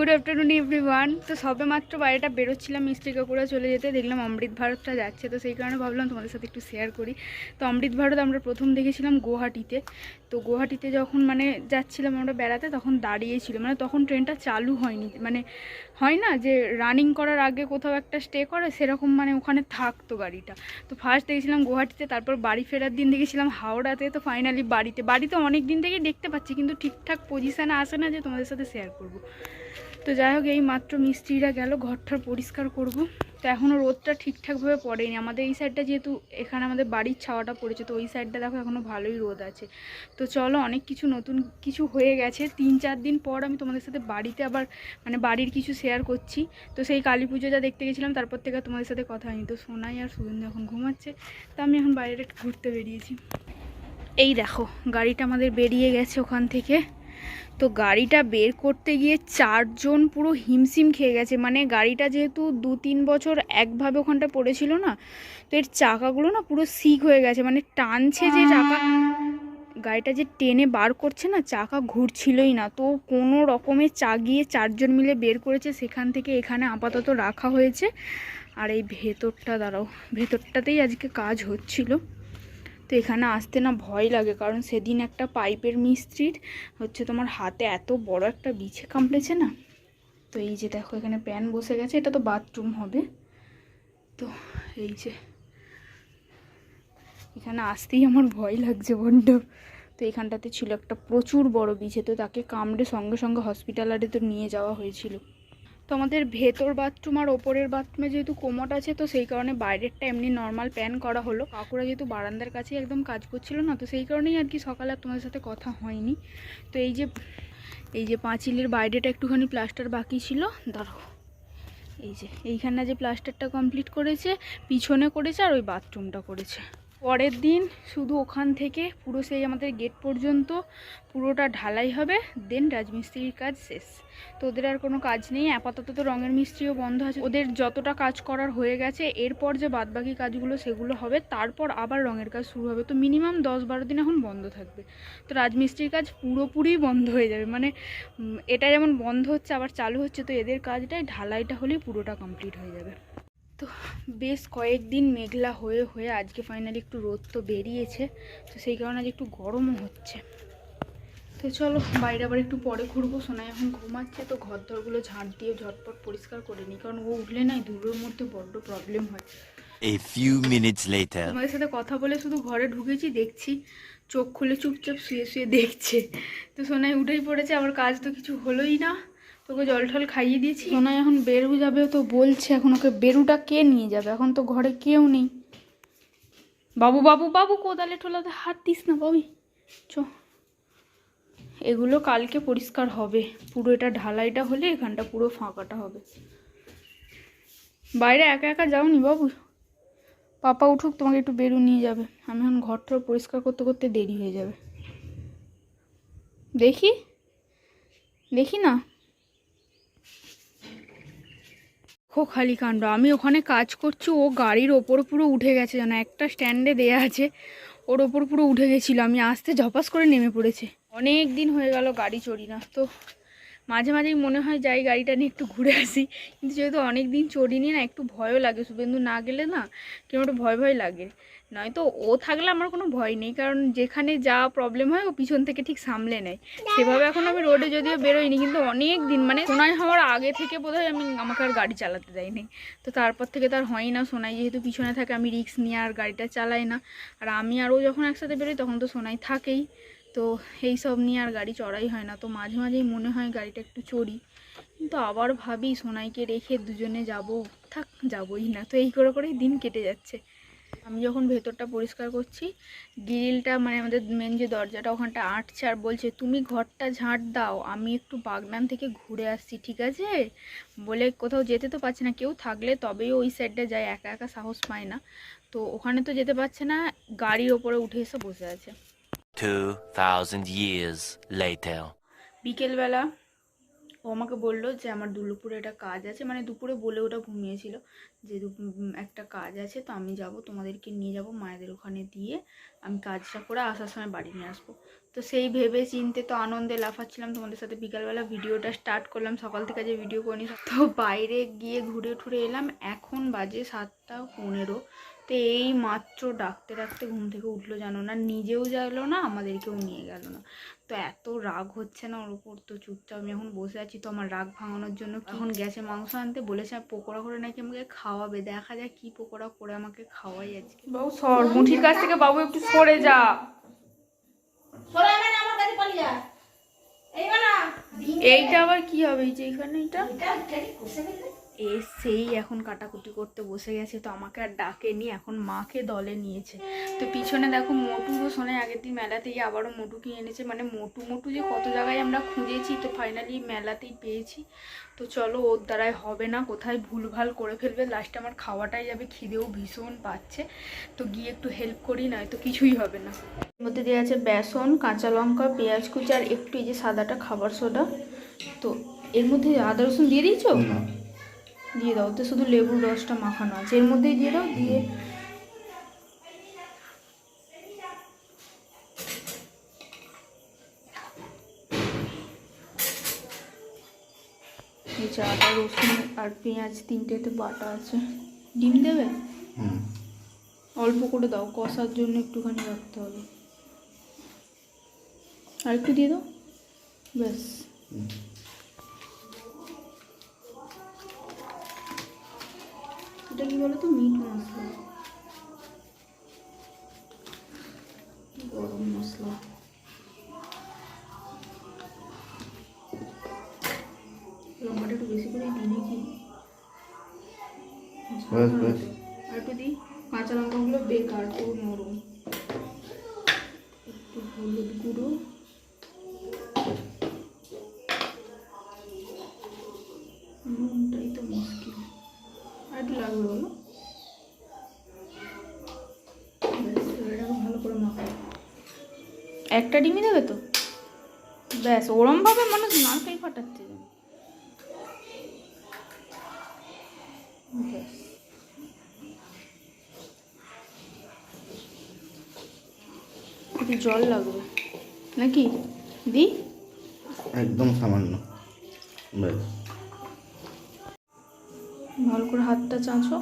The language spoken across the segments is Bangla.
Good afternoon everyone. তো সবে মাত্র বাইরেটা বেরোচ্ছিলাম মিষ্টি কাকুরা চলে যেতে, দেখলাম অমৃত ভারতটা যাচ্ছে, তো সেই কারণে ভাবলাম তোমাদের সাথে একটু শেয়ার করি। তো অমৃত ভারত আমরা প্রথম দেখেছিলাম গুয়াহাটিতে। তো গুয়াহাটিতে যখন যাচ্ছিলাম আমরা বেড়াতে, তখন দাঁড়িয়েছিল, তখন ট্রেনটা চালু হয়নি, হয় না যে রানিং করার আগে কোথাও একটা স্টে করে, সেরকম ওখানে থাকতো গাড়িটা। তো ফার্স্ট দেখেছিলাম গুয়াহাটিতে, তারপর বাড়ি ফেরার দিন দেখেছিলাম হাওড়াতে। তো ফাইনালি বাড়িতে অনেক দিন থেকেই দেখতে পাচ্ছি, কিন্তু ঠিকঠাক পজিশানে আসে না যে তোমাদের সাথে শেয়ার করব। তো যাই হোক, এই মাত্র মিস্ত্রিরা গেল, ঘরটার পরিষ্কার করব। তো এখনও রোদটা ঠিকঠাকভাবে পড়েনি আমাদের এই সাইডটা, যেহেতু এখানে আমাদের বাড়ির ছাওয়াটা পড়েছে, তো ওই সাইডটা দেখো এখনও ভালোই রোদ আছে। তো চলো, অনেক কিছু নতুন কিছু হয়ে গেছে। 3-4 দিন পর আমি তোমাদের সাথে বাড়িতে আবার বাড়ির কিছু শেয়ার করছি। তো সেই কালী পুজো যা দেখতে গেছিলাম, তারপর থেকে তোমাদের সাথে কথা হয়নি। তো সোনাই আর সুগন্ধি এখন ঘুমাচ্ছে, তো আমি এখন বাইরে একটু ঘুরতে বেরিয়েছি। এই দেখো, গাড়িটা আমাদের বেরিয়ে গেছে ওখান থেকে। তো গাড়িটা বের করতে গিয়ে 4 জন পুরো হিমশিম খেয়ে গেছে। গাড়িটা যেহেতু 2-3 বছর একভাবে ওখানটা পড়েছিল না, তো এর চাকাগুলো না পুরো সিক হয়ে গেছে, টানছে যে চাকা, গাড়িটা যে টেনে বার করছে না, চাকা ঘুরছিলই না। তো কোনো রকমে চাগিয়ে 4 জন মিলে বের করেছে, সেখান থেকে এখানে আপাতত রাখা হয়েছে। আর এই ভেতরটা দাঁড়াও, ভেতরটাতেই আজকে কাজ হচ্ছিল। তো এখানে আসতে না ভয় লাগে, কারণ সেদিন একটা পাইপের মিস্ত্রির তোমার হাতে এত বড় একটা বিছে কামড়েছে না। তো এই যে দেখো, এখানে প্যান বসে গেছে, এটা তো বাথরুম হবে। তো এই যে এখানে আসতেই আমার ভয় লাগছে বড্ড। তো এখানটাতে ছিল একটা প্রচুর বড় বিছে, তো তাকে কামড়ে সঙ্গে সঙ্গে হসপিটালে তো নিয়ে যাওয়া হয়েছিল। তো আমাদের ভেতর বাথরুম আর ওপরের বাথরুমে যেহেতু কোমোড আছে, তো সেই কারণে বাইরেরটা এমনি নর্মাল প্যান করা হলো। কাকুরা যেহেতু বারান্দার কাছেই একদম কাজ করছিল না, তো সেই কারণেই আর কি সকালে আর তোমাদের সাথে কথা হয়নি। তো এই যে পাঁচিলের বাইরেটা একটুখানি প্লাস্টার বাকি ছিল, দাঁড়াও, এই যে এইখানে যে প্লাস্টারটা কমপ্লিট করেছে, পিছনে করেছে, আর ওই বাথরুমটা করেছে। পরের দিন শুধু ওখান থেকে পুরো সেই আমাদের গেট পর্যন্ত পুরোটা ঢালাই হবে, দেন রাজমিস্ত্রির কাজ শেষ। তো ওদের আর কোনো কাজ নেই আপাতত। তো রঙের মিস্ত্রিও বন্ধ আছে, ওদের যতটা কাজ করার হয়ে গেছে। এরপর যে বাদবাকি কাজগুলো সেগুলো হবে, তারপর আবার রঙের কাজ শুরু হবে। তো মিনিমাম 10-12 দিন এখন বন্ধ থাকবে। তো রাজমিস্ত্রির কাজ পুরোপুরি বন্ধ হয়ে যাবে, এটা যেমন বন্ধ হচ্ছে আবার চালু হচ্ছে, তো এদের কাজটাই ঢালাইটা হলেই পুরোটা কমপ্লিট হয়ে যাবে। তো বেশ কয়েকদিন মেঘলা হয়ে হয়ে আজকে ফাইনালি একটু রোদ তো বেরিয়েছে, তো সেই কারণে আজ একটু গরমও হচ্ছে। তো চলো, বাইরে আবার একটু পরে ঘুরবো। সোনাই এখন ঘুমাচ্ছে, তো ঘর দরগুলো ঝাঁট দিয়ে ঝটপট পরিষ্কার করে নিই, কারণ ও উঠলে না ধুলোর মধ্যে বড্ড প্রবলেম হয়। A few minutes later. তোমাদের সাথে কথা বলে শুধু ঘরে ঢুকেছি, দেখছি চোখ খুলে চুপচাপ শুয়ে শুয়ে দেখছে। তো সোনাই উঠেই পড়েছে, আবার কাজ তো কিছু হলোই না। তোকে জল টল খাইয়ে দিয়েছি, সোনাই এখন বেরু যাবে, তো বলছে এখন ওকে বেরুটা কে নিয়ে যাবে, এখন তো ঘরে কেউ নেই। বাবু বাবু বাবু, কোদালে টোলাতে হাত দিস না বাবু, চ। এগুলো কালকে পরিষ্কার হবে, পুরো এটা ঢালাইটা হলে এখানটা পুরো ফাঁকাটা হবে। বাইরে একা একা যাওনি বাবু, পাপা উঠুক, তোমাকে একটু বেরু নিয়ে যাবে। আমি এখন ঘরটা পরিষ্কার করতে করতে দেরি হয়ে যাবে। দেখি দেখি না, খালি কাণ্ড। আমি ওখানে কাজ করছি, ও গাড়ির ওপর পুরো উঠে গেছে, যেন একটা স্ট্যান্ডে দেয়া আছে, ওর ওপর পুরো উঠে গেছিলো। আমি আসতে ঝপাস করে নেমে পড়েছে। অনেক দিন হয়ে গেল গাড়ি চড়ি না, তো মাঝে মাঝেই মনে হয় যাই গাড়িটা নিয়ে একটু ঘুরে আসি, কিন্তু যেহেতু অনেক দিন চড়িনি না, একটু ভয়ও লাগে। শুভেন্দু না গেলে না কেমন একটু ভয় ভয় লাগে। নয়তো ও থাকলে আমার কোনো ভয় নেই, কারণ যেখানে যা প্রবলেম হয় ও পিছন থেকে ঠিক সামলে নেয়। সেভাবে এখন আমি রোডে যদিও বেরোইনি, কিন্তু অনেক দিন সোনাই হওয়ার আগে থেকে বোধহয় আমাকে আর গাড়ি চালাতে দেয়নি। তো তারপর থেকে তার হয় না। সোনাই যেহেতু পিছনে থাকে, আমি রিস্ক নিয়ে আর গাড়িটা চালাই না। আর আমি আর ও যখন একসাথে বেরোই, তখন তো সোনাই থাকেই, তো এই সব নিয়ে আর গাড়ি চড়াই হয় না। তো মাঝে মাঝেই মনে হয় গাড়িটা একটু চড়ি, কিন্তু আবার ভাবি সোনাইকে রেখে দুজনে যাব, থাক যাবই না। তো এই করে করেই দিন কেটে যাচ্ছে। আমি যখন ভেতরটা পরিষ্কার করছি, গ্রিলটা আমাদের মেন যে দরজাটা, ওখানটা আঁটছে, আর বলছে তুমি ঘরটা ঝাঁট দাও, আমি একটু বাগনান থেকে ঘুরে আসছি, ঠিক আছে বলে। কোথাও যেতে তো পারছে না, কেউ থাকলে তবেই ওই সাইডটা যায়, একা একা সাহস পায় না। তো ওখানে তো যেতে পারছে না, গাড়ির ওপরে উঠে এসে বসে আছে। 2000 years later. বিকেলবেলা ও আমাকে বললো যে আমার দুপুরে একটা কাজ আছে, মানে দুপুরে বলে ওটা ঘুমিয়েছিল যে একটা কাজ আছে, তো আমি যাব, তোমাদেরকে নিয়ে যাব মায়েদের ওখানে, দিয়ে আমি কাজটা করে আসার সময় বাড়ি নিয়ে আসবো। তো সেই ভেবে চিনতে তো আনন্দে লাফাচ্ছিলাম, তোমাদের সাথে বিকালবেলা ভিডিওটা স্টার্ট করলাম, সকাল থেকে যে ভিডিও করিনি। তো বাইরে গিয়ে ঘুরে ঠুরে এলাম, এখন বাজে 7:15। তো এই মাত্র ডাকতে ডাকতে ঘুম থেকে উঠলো, জানো না, নিজেও গেল না, আমাদেরকেও নিয়ে গেল না। তো এত রাগ হচ্ছে না ওর ওপর, তো চুপচাপ আমি এখন বসে আছি। তো আমার রাগ ভাঙানোর জন্য এখন গেছে মাংস আনতে, বলেছে পকোড়া করে নাকি আমাকে খাওয়াবে, দেখা যায় কি পকোড়া করে আমাকে খাওয়াই আজকে। বাবু সর, মুঠির কাছ থেকে বাবু একটু সরে যা। এইটা আবার কি হবে, এই যে এখানে এটা সেই এখন কাটাকুটি করতে বসে গেছে। তো আমাকে আর ডাকেনি, এখন মাকে দলে নিয়েছে। তো পিছনে দেখো মোটুও শোনে, আগের দিন মেলা থেকে আবারও মোটু কিনে এনেছে, মানে মোটু যে কত জায়গায় আমরা খুঁজেছি, তো ফাইনালি মেলাতেই পেয়েছি। তো চলো, ওর দ্বারাই হবে না, কোথায় ভুলভাল করে ফেলবে, লাস্টে আমার খাওয়াটাই যাবে, খিদেও ভীষণ পাচ্ছে। তো গিয়ে একটু হেল্প করি, নয় তো কিছুই হবে না। এর মধ্যে দেওয়া আছে বেসন, কাঁচা লঙ্কা, পেঁয়াজ কুচি, আর একটু এই যে সাদাটা খাবার সোডা। তো এর মধ্যে আদা রসুন দিয়ে দিয়েছো? দিয়ে দাও, তো শুধু লেবুর রসটা মাখানো আছে, এর মধ্যেই দিয়ে দাও। দিয়ে এই যে আদা রসুন আর পেঁয়াজ তিনটেতে বাটা আছে। ডিম দেবে? অল্প করে দাও, কষার জন্য একটুখানি রাখতে হবে। আর একটু দিয়ে দাও, ব্যাস। এটা কি বলো তো, মিট মশলা, গরম মশলা, লঙ্কাটা একটু বেশি করে দিই নাকি? আর একটু দিই, কাঁচা লঙ্কাগুলো বেকার, পুরো নরম। একটু হলুদ গুঁড়ো, নুনটাই তো মুশকিল, আর একটু লাগবে বলো। এটাকে ভালো করে মাখাও। একটা ডিমই দেবে তো, ব্যাস। ওরমভাবে মানুষ নারকেল ফাটাচ্ছে যেন, ব্যাস। একটু জল লাগবে নাকি দি? একদম সামান্য, ব্যাস। ভালো করে হাতটা চাঁচো,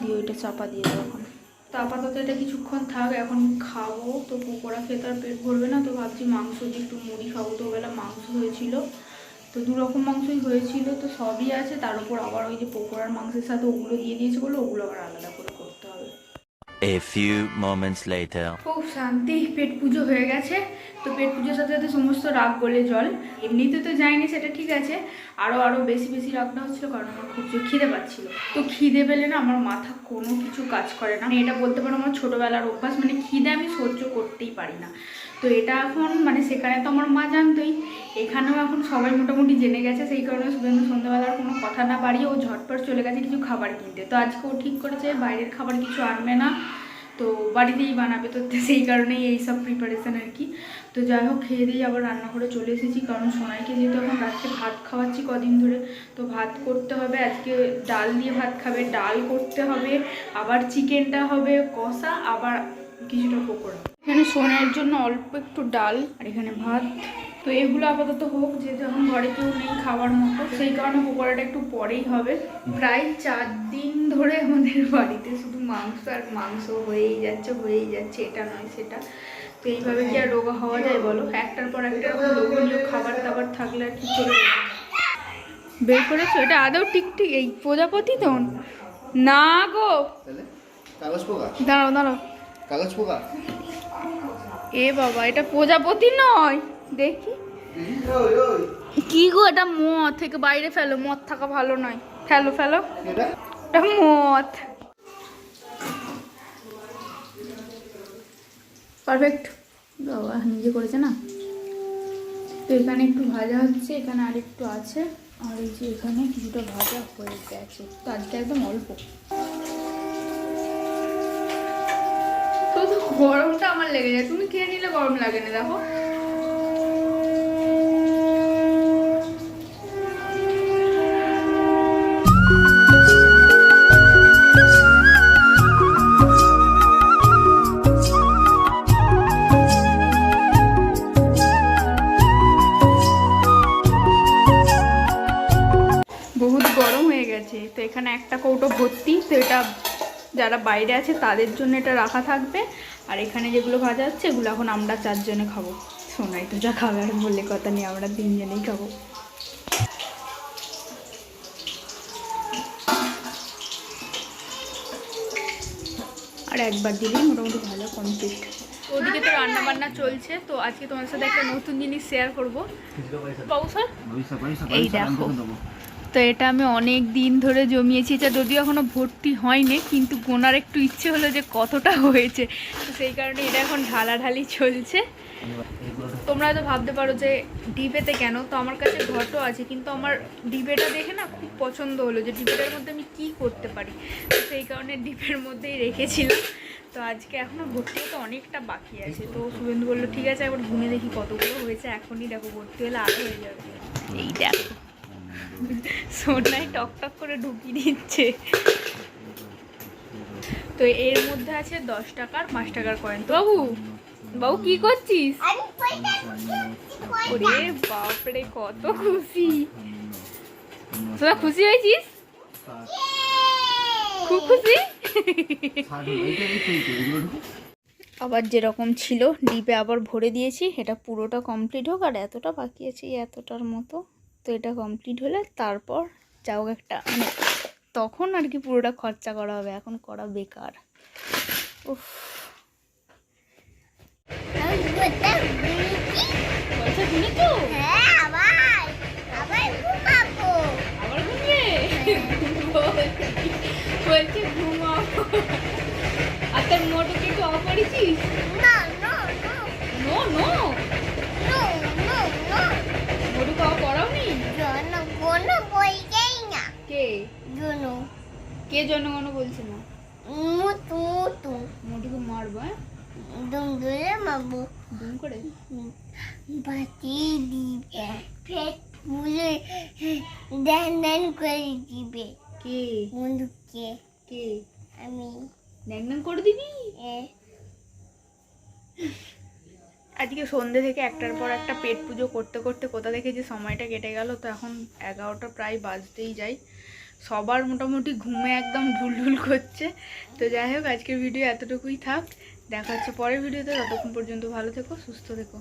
দিয়ে ওইটা চাপা দিয়ে দাও এখন। তো আপাতত এটা কিছুক্ষণ থাক, এখন খাবো। তো পকোড়া খেতে আর পেট ভরবে না, তো ভাবছি মাংস দিয়ে একটু মুড়ি খাবো। তো ওবেলা মাংস হয়েছিল, তো 2 রকম মাংসই হয়েছিল, তো সবই আছে, তার উপর আবার ওই যে পকোড়ার মাংসের সাথে ওগুলো দিয়ে দিয়েছে বলে ওগুলো আবার আলাদা করে করতে হবে। A few moments later. খুব শান্তি, পেট পুজো হয়ে গেছে। তো পেট পুজোর সাথে সাথে সমস্ত রাগ গলে জল। এমনিতে তো যায়নি, সেটা ঠিক আছে, আরও বেশি রাগটা হচ্ছিলো, কারণ আমার খুব জোর খিদে পাচ্ছিল। তো খিদে পেলে না আমার মাথা কোনো কিছু কাজ করে না, এটা বলতে পারো আমার ছোটোবেলার অভ্যাস, মানে খিদে আমি সহ্য করতেই পারি না। তো এটা এখন মানে সেখানে তো আমার মা জানতোই, এখানেও এখন সবাই মোটামুটি জেনে গেছে, সেই কারণে শুধু সন্ধ্যাবেলার কোনো কথা না বাড়িয়ে ও ঝটপট চলে গেছে কিছু খাবার কিনতে। তো আজকে ও ঠিক করেছে বাইরের খাবার কিছু আনবে না, তো বাড়িতেই বানাবে। তো সেই কারণেই এইসব প্রিপারেশান আর কি। তো যাই হোক, খেয়ে দিয়ে আবার রান্নাঘরে চলে এসেছি, কারণ সোনাইকে যেহেতু এখন রাত্রে ভাত খাওয়াচ্ছি কদিন ধরে, তো ভাত করতে হবে। আজকে ডাল দিয়ে ভাত খাবে, ডাল করতে হবে, আবার চিকেনটা হবে কষা, আবার কিছুটা পকোড়া। এখানে সোনাইয়ের জন্য অল্প একটু ডাল, আর এখানে ভাত। তো এগুলো আপাতত হোক, যেহেতু এখন ঘরে কেউ নেই খাওয়ার মতো, সেই কারণে পকোড়াটা একটু পরেই হবে। প্রায় 4 দিন ধরে আমাদের বাড়িতে শুধু মাংস আর মাংস হয়েই যাচ্ছে, এটা নয় সেটা। তো এইভাবে কি আর রোগা হওয়া যায় বলো? একটার পর একটা লোভনীয় খাবার দাবার থাকলে আর কি করে বের করেছো? এটা আদৌ টিকটিক এই প্রজাপতি তো না গো, দাঁড়াও কাগজ পোকা। এ বাবা, এটা প্রজাপতি নয়, দেখি কি গো, এটা মদ থেকে বাইরে ফেলো, মদ থাকা ভালো নয়, ফেলো এটা মদ। পারফেক্ট, বাবা নিজে করেছে না। তো এখানে একটু ভাজা হচ্ছে, এখানে আর একটু আছে, আর এই যে এখানে কিছুটা ভাজা হয়ে গেছে। তো আজকে একদম অল্প। তো গরমটা আমার লেগে যায়, তুমি খেয়ে নিলে গরম লাগে না, দেখো। এখানে একটা কৌটো ভর্তি, তো এটা যারা বাইরে আছে তাদের জন্য এটা রাখা থাকবে। আর এখানে যেগুলো ভাজা হচ্ছে এগুলো এখন আমরা 4 জনে খাবো। সোনাই তো যা খাবে, আর বললে কথা নেই, আমরা 3 জনেই খাবো। আর একবার দিলেই মোটামুটি ভালো কমপ্লিট। ওদিকে তো রান্না বান্না চলছে, তো আজকে তোমার সাথে একটা নতুন জিনিস শেয়ার করবো। বাবু স্যার, এই দেখো, তো এটা আমি অনেক দিন ধরে জমিয়েছি। এটা যদিও এখনো ভর্তি হয়নি, কিন্তু গোনার একটু ইচ্ছে হলো যে কতটা হয়েছে, তো সেই কারণে এটা এখন ঢালাঢালি চলছে। তোমরা হয়তো ভাবতে পারো যে ডিবেতে কেন, তো আমার কাছে ঘটও আছে, কিন্তু আমার ডিবেটা দেখে না খুব পছন্দ হলো যে ডিবেটার মধ্যে আমি কি করতে পারি, তো সেই কারণে ডিবের মধ্যেই রেখেছিলাম। তো আজকে এখনও ভর্তি হতে অনেকটা বাকি আছে, তো শুভেন্দু বললো ঠিক আছে একবার গুনে দেখি কতগুলো হয়েছে। এখনই দেখো ভর্তি হলে আরও হয়ে যাবে। এই দেখো সোনাই টক টক করে ঢুকিয়ে দিচ্ছে। তো এর মধ্যে আছে 10 টাকার 5 টাকার কয়েন। তো বাবু, বাবু কি করছিস? ওরে বাপরে কত খুশি! তোরা খুশি হয়েছিস? খুব খুশি। আবার যেরকম ছিল ডিপে আবার ভরে দিয়েছি। এটা পুরোটা কমপ্লিট হোক, আর এতটা বাকি আছে এতটার মতো। তো এটা কমপ্লিট হলে তারপর যাও একটা, মানে তখন আর কি পুরোটা খরচা করা হবে, এখন করা বেকার। উফ, পয়সা গুনেছো? আবার ঘুমিয়ে বলছে ঘুমাও। আর তোর মোটরকে একটু অফ করেছিস? নো নো, মোটরকে অফ করাও নি? কে কে জনগণ বলছে না? মোটুকে মারবো, হ্যাঁ দুম করে। কে কে ন্যাং করে দিবি? আজকে সন্ধ্যে থেকে একটার পর একটা পেট পুজো করতে করতে কোথা থেকে যে সময়টা কেটে গেল, তো এখন 11টা প্রায় বাজতেই যায়। সবার মোটামুটি ঘুমে একদম ঢুলঢুল করছে। তো যাই হোক, আজকের ভিডিও এতটুকুই থাক। দেখা হচ্ছে পরের ভিডিওতে। ততক্ষণ পর্যন্ত ভালো থেকো, সুস্থ থেকো।